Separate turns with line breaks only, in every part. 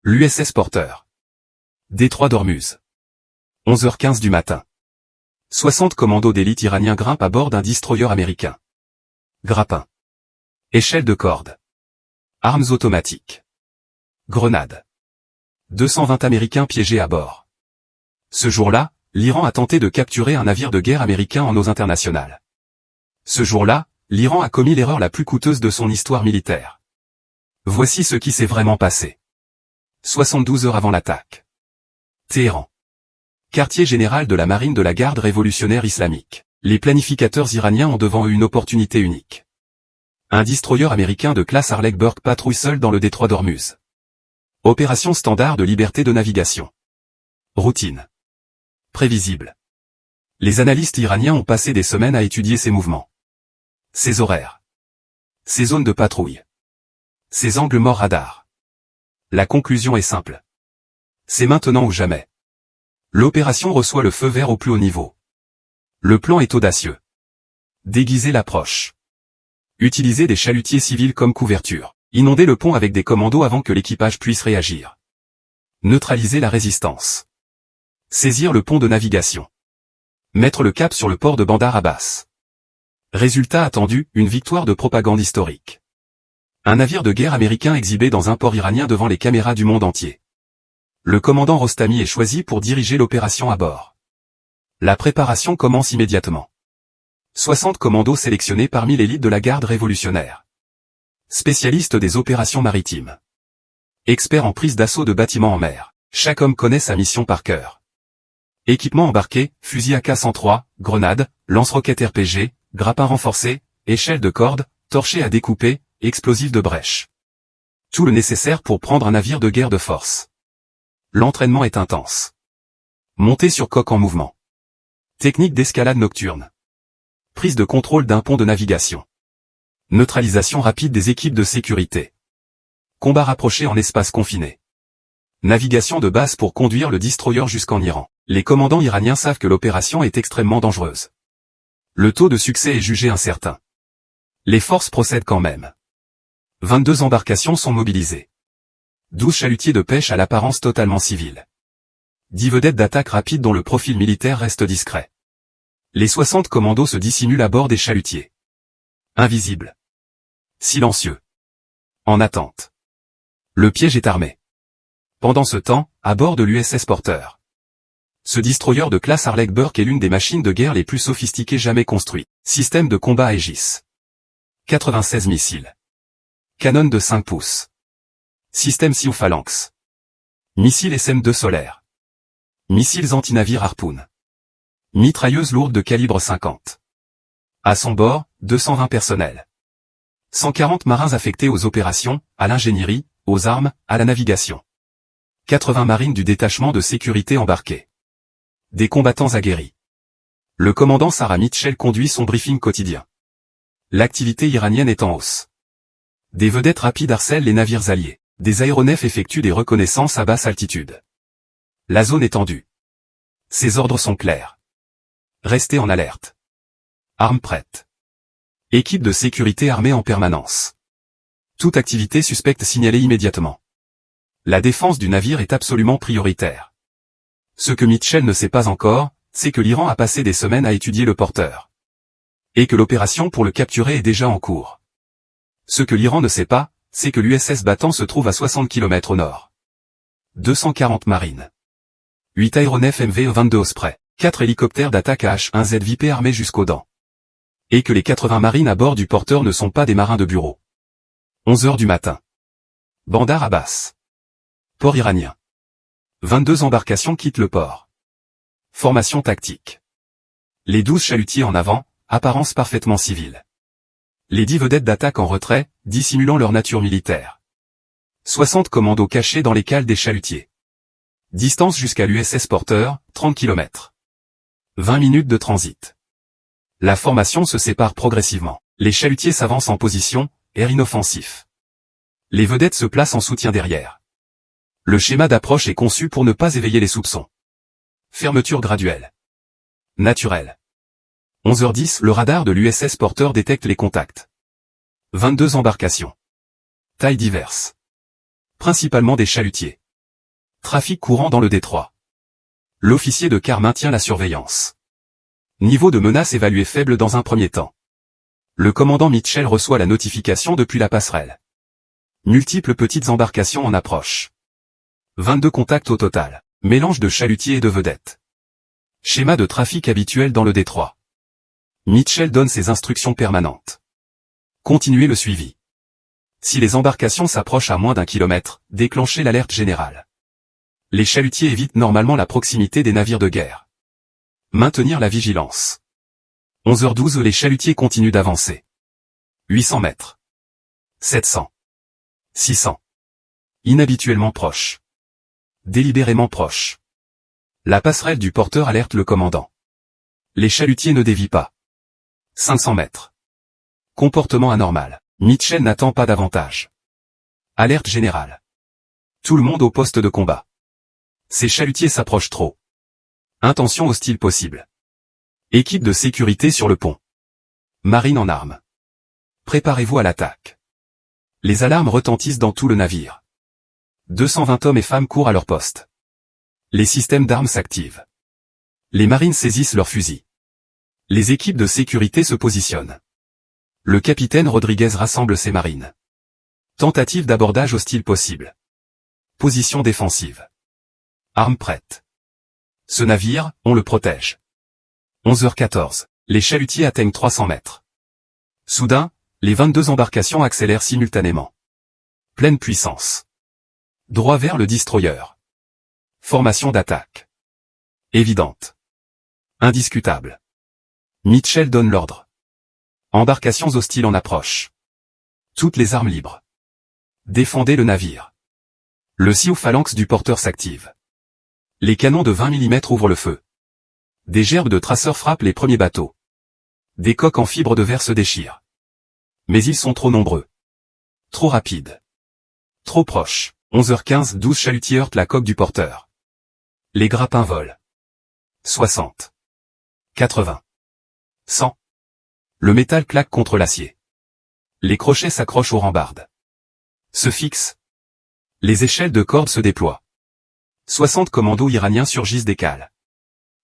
L'USS Porter. Détroit d'Ormuz. 11h15 du matin. 60 commandos d'élite iraniens grimpent à bord d'un destroyer américain. Grappin. Échelle de corde. Armes automatiques. Grenades. 220 Américains piégés à bord. Ce jour-là, l'Iran a tenté de capturer un navire de guerre américain en eaux internationales. Ce jour-là, l'Iran a commis l'erreur la plus coûteuse de son histoire militaire. Voici ce qui s'est vraiment passé. 72 heures avant l'attaque. Téhéran. Quartier général de la marine de la garde révolutionnaire islamique. Les planificateurs iraniens ont devant eux une opportunité unique. Un destroyer américain de classe Harlech-Burke patrouille seul dans le détroit d'Ormuz. Opération standard de liberté de navigation. Routine. Prévisible. Les analystes iraniens ont passé des semaines à étudier ses mouvements. Ses horaires. Ses zones de patrouille. Ses angles morts radars. La conclusion est simple. C'est maintenant ou jamais. L'opération reçoit le feu vert au plus haut niveau. Le plan est audacieux. Déguiser l'approche. Utiliser des chalutiers civils comme couverture. Inonder le pont avec des commandos avant que l'équipage puisse réagir. Neutraliser la résistance. Saisir le pont de navigation. Mettre le cap sur le port de Bandar Abbas. Résultat attendu, une victoire de propagande historique. Un navire de guerre américain exhibé dans un port iranien devant les caméras du monde entier. Le commandant Rostami est choisi pour diriger l'opération à bord. La préparation commence immédiatement. 60 commandos sélectionnés parmi l'élite de la garde révolutionnaire. Spécialistes des opérations maritimes. Experts en prise d'assaut de bâtiments en mer. Chaque homme connaît sa mission par cœur. Équipement embarqué, fusil AK-103, grenades, lance-roquettes RPG, grappins renforcés, échelle de corde, torchets à découper, explosifs de brèche. Tout le nécessaire pour prendre un navire de guerre de force. L'entraînement est intense. Montée sur coque en mouvement. Technique d'escalade nocturne. Prise de contrôle d'un pont de navigation. Neutralisation rapide des équipes de sécurité. Combat rapproché en espace confiné. Navigation de base pour conduire le destroyer jusqu'en Iran. Les commandants iraniens savent que l'opération est extrêmement dangereuse. Le taux de succès est jugé incertain. Les forces procèdent quand même. 22 embarcations sont mobilisées. 12 chalutiers de pêche à l'apparence totalement civile. 10 vedettes d'attaque rapide dont le profil militaire reste discret. Les 60 commandos se dissimulent à bord des chalutiers. Invisibles. Silencieux. En attente. Le piège est armé. Pendant ce temps, à bord de l'USS Porter. Ce destroyer de classe Harlech-Burke est l'une des machines de guerre les plus sophistiquées jamais construites. Système de combat Aegis. 96 missiles. Canon de 5 pouces. Système Sioux-Phalanx. Missiles SM-2 solaires. Missiles anti-navires Harpoon. Mitrailleuse lourde de calibre 50. À son bord, 220 personnels. 140 marins affectés aux opérations, à l'ingénierie, aux armes, à la navigation. 80 marines du détachement de sécurité embarqués. Des combattants aguerris. Le commandant Sarah Mitchell conduit son briefing quotidien. L'activité iranienne est en hausse. Des vedettes rapides harcèlent les navires alliés. Des aéronefs effectuent des reconnaissances à basse altitude. La zone est tendue. Ses ordres sont clairs. Restez en alerte. Armes prêtes. Équipe de sécurité armée en permanence. Toute activité suspecte signalée immédiatement. La défense du navire est absolument prioritaire. Ce que Mitchell ne sait pas encore, c'est que l'Iran a passé des semaines à étudier le porteur. Et que l'opération pour le capturer est déjà en cours. Ce que l'Iran ne sait pas, c'est que l'USS Battant se trouve à 60 km au nord. 240 marines. 8 aéronefs MV-22 Osprey, 4 hélicoptères d'attaque H-1Z VIP armés jusqu'aux dents. Et que les 80 marines à bord du porteur ne sont pas des marins de bureau. 11 heures du matin. Bandar Abbas. Port iranien. 22 embarcations quittent le port. Formation tactique. Les 12 chalutiers en avant, apparence parfaitement civile. Les 10 vedettes d'attaque en retrait, dissimulant leur nature militaire. 60 commandos cachés dans les cales des chalutiers. Distance jusqu'à l'USS Porter, 30 km. 20 minutes de transit. La formation se sépare progressivement. Les chalutiers s'avancent en position, air inoffensif. Les vedettes se placent en soutien derrière. Le schéma d'approche est conçu pour ne pas éveiller les soupçons. Fermeture graduelle. Naturelle. 11h10, le radar de l'USS Porter détecte les contacts. 22 embarcations. Tailles diverses. Principalement des chalutiers. Trafic courant dans le détroit. L'officier de quart maintient la surveillance. Niveau de menace évalué faible dans un premier temps. Le commandant Mitchell reçoit la notification depuis la passerelle. Multiples petites embarcations en approche. 22 contacts au total. Mélange de chalutiers et de vedettes. Schéma de trafic habituel dans le détroit. Mitchell donne ses instructions permanentes. Continuez le suivi. Si les embarcations s'approchent à moins d'1 kilomètre, déclenchez l'alerte générale. Les chalutiers évitent normalement la proximité des navires de guerre. Maintenir la vigilance. 11h12 les chalutiers continuent d'avancer. 800 mètres. 700. 600. Inhabituellement proche. Délibérément proche. La passerelle du porteur alerte le commandant. Les chalutiers ne dévient pas. 500 mètres. Comportement anormal. Mitchell n'attend pas davantage. Alerte générale. Tout le monde au poste de combat. Ces chalutiers s'approchent trop. Intention hostile possible. Équipe de sécurité sur le pont. Marine en armes. Préparez-vous à l'attaque. Les alarmes retentissent dans tout le navire. 220 hommes et femmes courent à leur poste. Les systèmes d'armes s'activent. Les marines saisissent leurs fusils. Les équipes de sécurité se positionnent. Le capitaine Rodriguez rassemble ses marines. Tentative d'abordage hostile possible. Position défensive. Armes prêtes. Ce navire, on le protège. 11h14. Les chalutiers atteignent 300 mètres. Soudain, les 22 embarcations accélèrent simultanément. Pleine puissance. Droit vers le destroyer. Formation d'attaque. Évidente. Indiscutable. Mitchell donne l'ordre. Embarcations hostiles en approche. Toutes les armes libres. Défendez le navire. Le Sioux-phalanx du porteur s'active. Les canons de 20 mm ouvrent le feu. Des gerbes de traceurs frappent les premiers bateaux. Des coques en fibre de verre se déchirent. Mais ils sont trop nombreux. Trop rapides. Trop proches. 11h15, 12 chalutiers heurtent la coque du porteur. Les grappins volent. 60. 80. 100. Le métal claque contre l'acier. Les crochets s'accrochent aux rambardes. Se fixent. Les échelles de corde se déploient. 60 commandos iraniens surgissent des cales.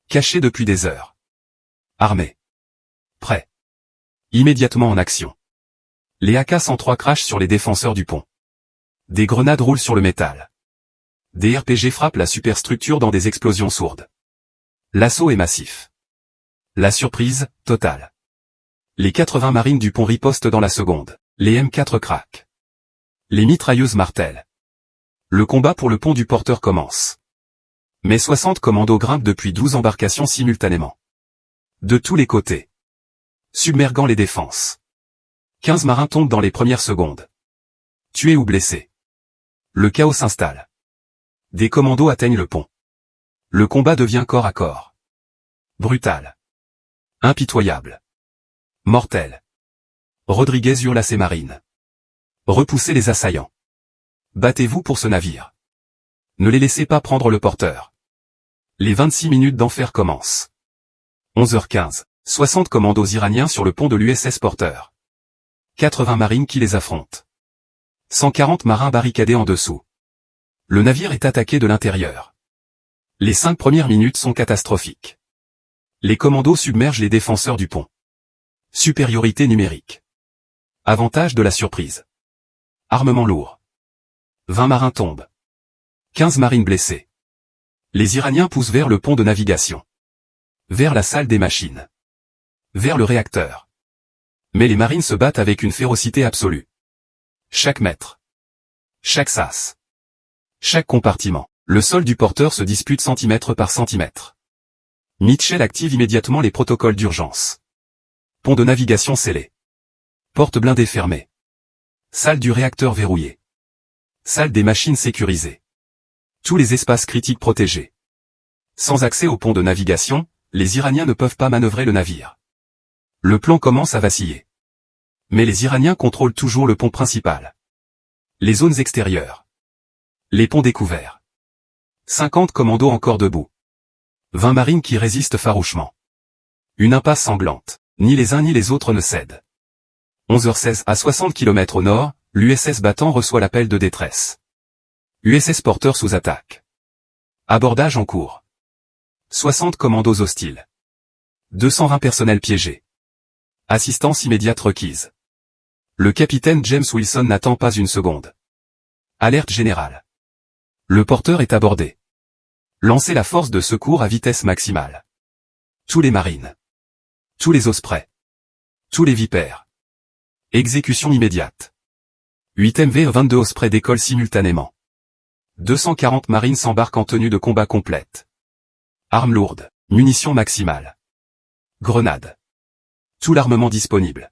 Cachés depuis des heures. Armés. Prêts. Immédiatement en action. Les AK-103 crachent sur les défenseurs du pont. Des grenades roulent sur le métal. Des RPG frappent la superstructure dans des explosions sourdes. L'assaut est massif. La surprise, totale. Les 80 marines du pont ripostent dans la seconde. Les M4 craquent. Les mitrailleuses martèlent. Le combat pour le pont du porteur commence. Mais 60 commandos grimpent depuis 12 embarcations simultanément. De tous les côtés. Submerguant les défenses. 15 marins tombent dans les premières secondes. Tués ou blessés. Le chaos s'installe. Des commandos atteignent le pont. Le combat devient corps à corps. Brutal. Impitoyable. Mortel. Rodriguez hurle à ses marines. Repoussez les assaillants. Battez-vous pour ce navire. Ne les laissez pas prendre le porteur. Les 26 minutes d'enfer commencent. 11h15. 60 commandos iraniens sur le pont de l'USS Porter. 80 marines qui les affrontent. 140 marins barricadés en dessous. Le navire est attaqué de l'intérieur. Les 5 premières minutes sont catastrophiques. Les commandos submergent les défenseurs du pont. Supériorité numérique. Avantage de la surprise. Armement lourd. 20 marins tombent. 15 marines blessées. Les Iraniens poussent vers le pont de navigation. Vers la salle des machines. Vers le réacteur. Mais les marines se battent avec une férocité absolue. Chaque mètre. Chaque sas. Chaque compartiment. Le sol du porteur se dispute centimètre par centimètre. Mitchell active immédiatement les protocoles d'urgence. Pont de navigation scellé. Porte blindée fermée. Salle du réacteur verrouillée. Salle des machines sécurisée. Tous les espaces critiques protégés. Sans accès au pont de navigation, les Iraniens ne peuvent pas manœuvrer le navire. Le plan commence à vaciller. Mais les Iraniens contrôlent toujours le pont principal. Les zones extérieures. Les ponts découverts. 50 commandos encore debout. 20 marines qui résistent farouchement. Une impasse sanglante. Ni les uns ni les autres ne cèdent. 11h16 à 60 km au nord, l'USS Battant reçoit l'appel de détresse. USS Porter sous attaque. Abordage en cours. 60 commandos hostiles. 220 personnels piégés. Assistance immédiate requise. Le capitaine James Wilson n'attend pas une seconde. Alerte générale. Le porteur est abordé. Lancez la force de secours à vitesse maximale. Tous les marines. Tous les ospreys. Tous les vipères. Exécution immédiate. 8 MV 22 ospreys décollent simultanément. 240 marines s'embarquent en tenue de combat complète. Armes lourdes, munitions maximales. Grenades. Tout l'armement disponible.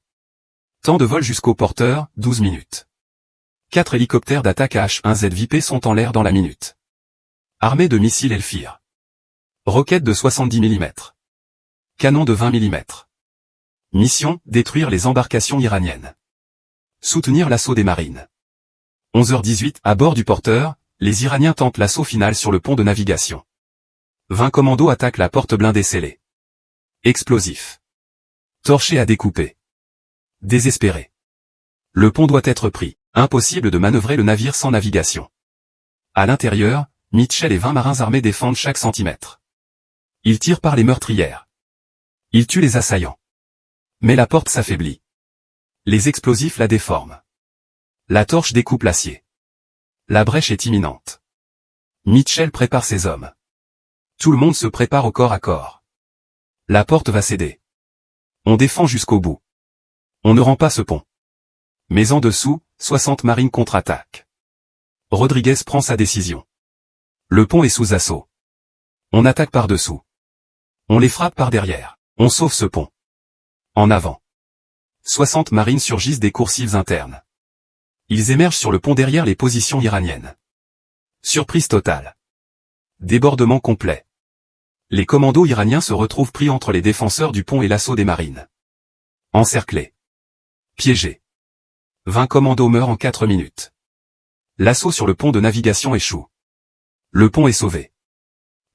Temps de vol jusqu'au porteur, 12 minutes. 4 hélicoptères d'attaque H-1Z VIP sont en l'air dans la minute. Armée de missiles Elfir. Roquettes de 70 mm. Canon de 20 mm. Mission, détruire les embarcations iraniennes. Soutenir l'assaut des marines. 11h18, à bord du porteur, les Iraniens tentent l'assaut final sur le pont de navigation. 20 commandos attaquent la porte blindée scellée. Explosif. Torché à découper. Désespéré. Le pont doit être pris. Impossible de manœuvrer le navire sans navigation. À l'intérieur, Mitchell et 20 marins armés défendent chaque centimètre. Ils tirent par les meurtrières. Ils tuent les assaillants. Mais la porte s'affaiblit. Les explosifs la déforment. La torche découpe l'acier. La brèche est imminente. Mitchell prépare ses hommes. Tout le monde se prépare au corps à corps. La porte va céder. On défend jusqu'au bout. On ne rend pas ce pont. Mais en dessous, 60 marines contre-attaquent. Rodriguez prend sa décision. Le pont est sous assaut. On attaque par dessous. On les frappe par derrière. On sauve ce pont. En avant. 60 marines surgissent des coursives internes. Ils émergent sur le pont derrière les positions iraniennes. Surprise totale. Débordement complet. Les commandos iraniens se retrouvent pris entre les défenseurs du pont et l'assaut des marines. Encerclés. Piégés. 20 commandos meurent en 4 minutes. L'assaut sur le pont de navigation échoue. Le pont est sauvé.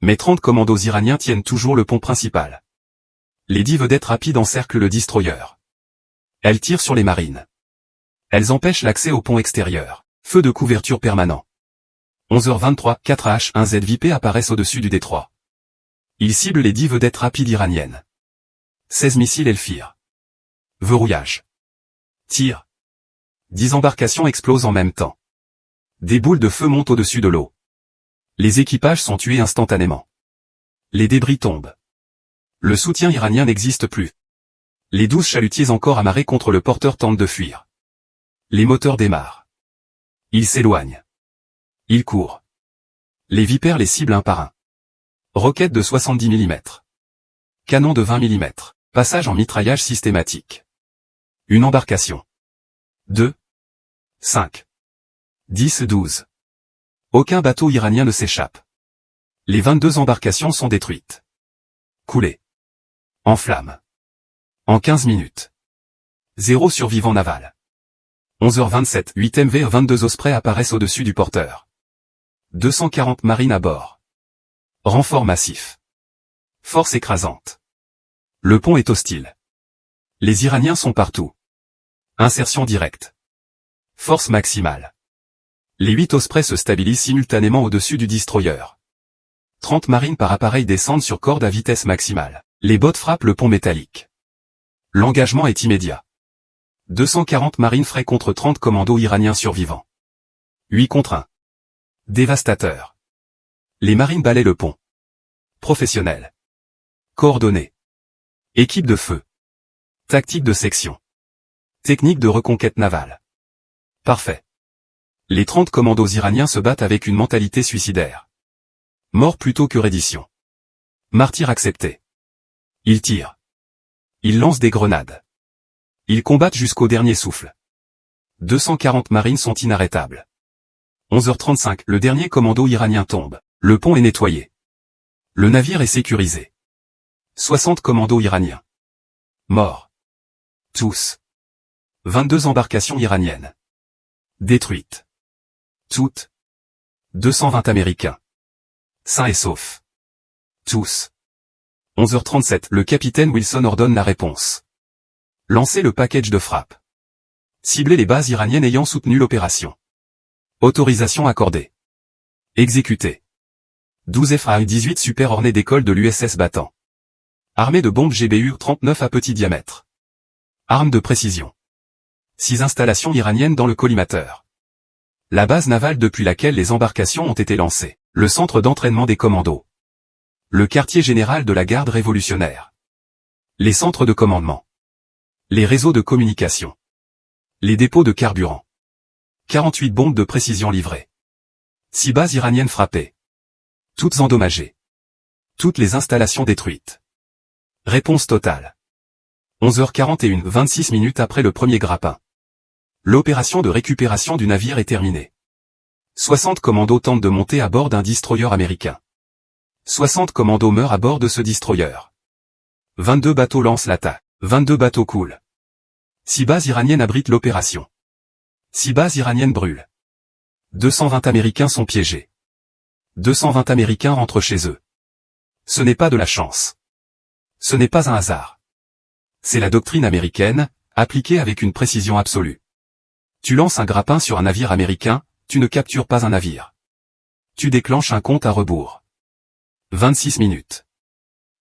Mais 30 commandos iraniens tiennent toujours le pont principal. Les 10 vedettes rapides encerclent le destroyer. Elles tirent sur les marines. Elles empêchent l'accès au pont extérieur. Feu de couverture permanent. 11h23, 4 H-1Z VIP apparaissent au-dessus du détroit. Ils ciblent les 10 vedettes rapides iraniennes. 16 missiles Elfir. Verrouillage. Tir. 10 embarcations explosent en même temps. Des boules de feu montent au-dessus de l'eau. Les équipages sont tués instantanément. Les débris tombent. Le soutien iranien n'existe plus. Les 12 chalutiers encore amarrés contre le porteur tentent de fuir. Les moteurs démarrent. Ils s'éloignent. Ils courent. Les vipères les ciblent un par un. Roquettes de 70 mm. Canon de 20 mm. Passage en mitraillage systématique. Une embarcation. 2. 5. 10, 12. Aucun bateau iranien ne s'échappe. Les 22 embarcations sont détruites. Coulées. En flammes. En 15 minutes. 0 survivant naval. 11h27, 8 MV 22 ospreys apparaissent au-dessus du porteur. 240 marines à bord. Renfort massif. Force écrasante. Le pont est hostile. Les Iraniens sont partout. Insertion directe. Force maximale. Les 8 ospreys se stabilisent simultanément au-dessus du destroyer. 30 marines par appareil descendent sur corde à vitesse maximale. Les bottes frappent le pont métallique. L'engagement est immédiat. 240 marines frais contre 30 commandos iraniens survivants. 8 contre 1. Dévastateur. Les marines balaient le pont. Professionnels. Coordonnés. Équipe de feu. Tactique de section. Technique de reconquête navale. Parfait. Les 30 commandos iraniens se battent avec une mentalité suicidaire. Mort plutôt que reddition. Martyr accepté. Ils tirent. Ils lancent des grenades. Ils combattent jusqu'au dernier souffle. 240 marines sont inarrêtables. 11h35, le dernier commando iranien tombe. Le pont est nettoyé. Le navire est sécurisé. 60 commandos iraniens. Morts. Tous. 22 embarcations iraniennes. Détruites. Toutes. 220 Américains. Sains et saufs. Tous. 11h37, le capitaine Wilson ordonne la réponse. Lancez le package de frappe. Ciblez les bases iraniennes ayant soutenu l'opération. Autorisation accordée. Exécuter. 12 FA-18 super ornés d'école de l'USS Battant. Armée de bombes GBU-39 à petit diamètre. Armes de précision. 6 installations iraniennes dans le collimateur. La base navale depuis laquelle les embarcations ont été lancées. Le centre d'entraînement des commandos. Le quartier général de la garde révolutionnaire. Les centres de commandement. Les réseaux de communication. Les dépôts de carburant. 48 bombes de précision livrées. 6 bases iraniennes frappées. Toutes endommagées. Toutes les installations détruites. Réponse totale. 11h41, 26 minutes après le premier grappin. L'opération de récupération du navire est terminée. 60 commandos tentent de monter à bord d'un destroyer américain. 60 commandos meurent à bord de ce destroyer. 22 bateaux lancent l'attaque. 22 bateaux coulent. 6 bases iraniennes abritent l'opération. 6 bases iraniennes brûlent. 220 Américains sont piégés. 220 Américains rentrent chez eux. Ce n'est pas de la chance. Ce n'est pas un hasard. C'est la doctrine américaine, appliquée avec une précision absolue. Tu lances un grappin sur un navire américain, tu ne captures pas un navire. Tu déclenches un compte à rebours. 26 minutes.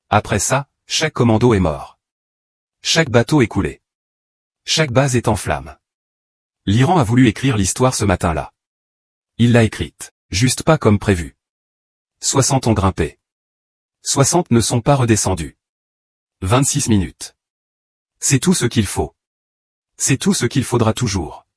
Après ça, chaque commando est mort. Chaque bateau est coulé. Chaque base est en flammes. L'Iran a voulu écrire l'histoire ce matin-là. Il l'a écrite, juste pas comme prévu. 60 ont grimpé. 60 ne sont pas redescendus. 26 minutes. C'est tout ce qu'il faut. C'est tout ce qu'il faudra toujours.